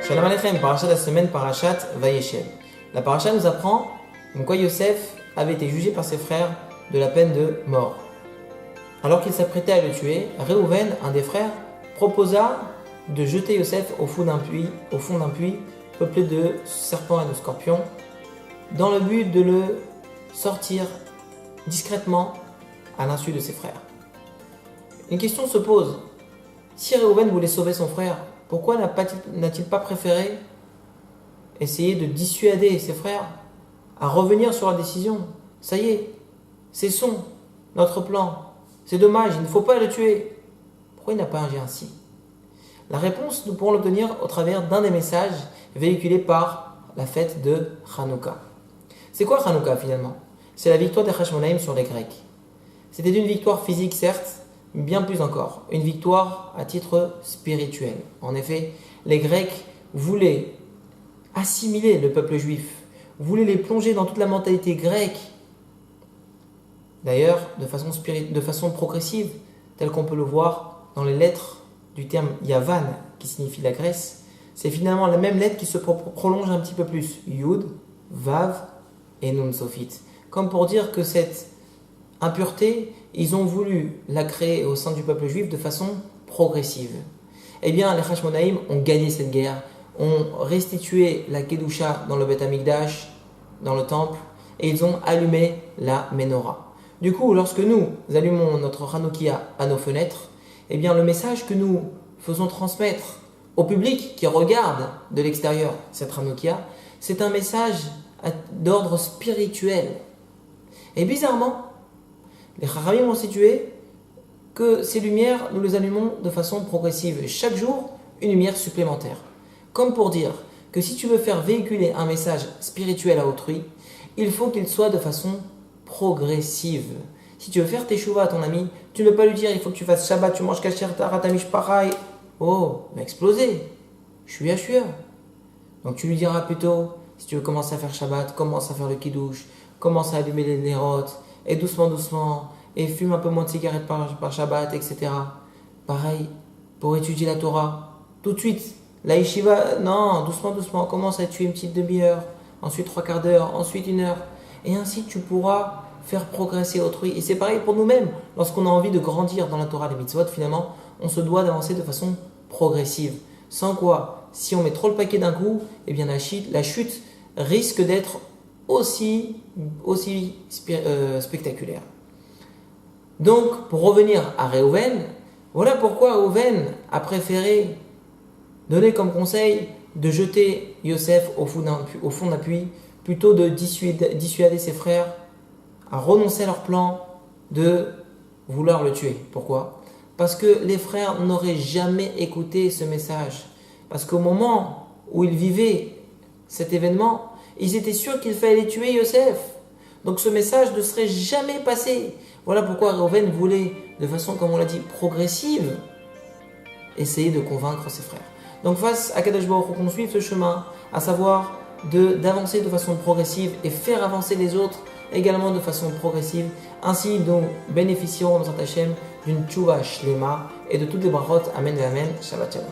Shalom Aleichem, parachat de la semaine, parachat Vayeshev. La paracha nous apprend quoi Yosef avait été jugé par ses frères de la peine de mort. Alors qu'il s'apprêtait à le tuer, Réhouven, un des frères, proposa de jeter Yosef au fond d'un puits peuplé de serpents et de scorpions, dans le but de le sortir discrètement à l'insu de ses frères. Une question se pose. Si Réhouven voulait sauver son frère, pourquoi n'a-t-il pas préféré essayer de dissuader ses frères à revenir sur la décision? Ça y est, cessons notre plan. C'est dommage, il ne faut pas le tuer. Pourquoi il n'a pas agi ainsi? La réponse, nous pourrons l'obtenir au travers d'un des messages véhiculés par la fête de Hanouka. C'est quoi Hanouka finalement? C'est la victoire des Hashmonaïm sur les Grecs. C'était une victoire physique certes, bien plus encore, une victoire à titre spirituel. En effet, les Grecs voulaient assimiler le peuple juif, voulaient les plonger dans toute la mentalité grecque, d'ailleurs de façon progressive, tel qu'on peut le voir dans les lettres du terme Yavan, qui signifie la Grèce. C'est finalement la même lettre qui se prolonge un petit peu plus, Yud, Vav et Nun Sofit, comme pour dire que cette impureté, ils ont voulu la créer au sein du peuple juif de façon progressive. Eh bien, les Hashmonaïm ont gagné cette guerre, ont restitué la Kedusha dans le Beth Amikdash, dans le temple, et ils ont allumé la Menorah. Du coup, lorsque nous allumons notre Hanoukia à nos fenêtres, eh bien, le message que nous faisons transmettre au public qui regarde de l'extérieur cette Hanoukia, c'est un message d'ordre spirituel. Et bizarrement, les Chachamim ont situé que ces lumières, nous les allumons de façon progressive. Chaque jour, une lumière supplémentaire. Comme pour dire que si tu veux faire véhiculer un message spirituel à autrui, il faut qu'il soit de façon progressive. Si tu veux faire tes chouvas à ton ami, tu ne peux pas lui dire il faut que tu fasses Shabbat, tu manges kasher, taratamish pareil. Oh, il va exploser. Je suis à chueur. Donc tu lui diras plutôt, si tu veux commencer à faire Shabbat, commence à faire le kiddush, commence à allumer les nérotes, et doucement, et fume un peu moins de cigarettes par Shabbat, etc. Pareil, pour étudier la Torah, tout de suite, la yeshiva, non, doucement, commence à tuer une petite demi-heure, ensuite 3/4 d'heure, ensuite 1 heure, et ainsi tu pourras faire progresser autrui. Et c'est pareil pour nous-mêmes, lorsqu'on a envie de grandir dans la Torah, les mitzvot, finalement, on se doit d'avancer de façon progressive. Sans quoi, si on met trop le paquet d'un coup, eh bien la chute risque d'être aussi spectaculaire. Donc, pour revenir à Réhouven, voilà pourquoi Réhouven a préféré donner comme conseil de jeter Yosef au fond d'un puits, plutôt de dissuader ses frères à renoncer à leur plan de vouloir le tuer. Pourquoi? Parce que les frères n'auraient jamais écouté ce message. Parce qu'au moment où ils vivaient cet événement, ils étaient sûrs qu'il fallait tuer Yosef. Donc ce message ne serait jamais passé. Voilà pourquoi Réhouven voulait, de façon, comme on l'a dit, progressive, essayer de convaincre ses frères. Donc face à Kadosh Baruch Hu, qu'on suive ce chemin, à savoir d'avancer de façon progressive et faire avancer les autres également de façon progressive. Ainsi, nous bénéficierons, dans Hashem, d'une tchouva shlema et de toutes les brachot. Amen et amen. Shabbat shalom.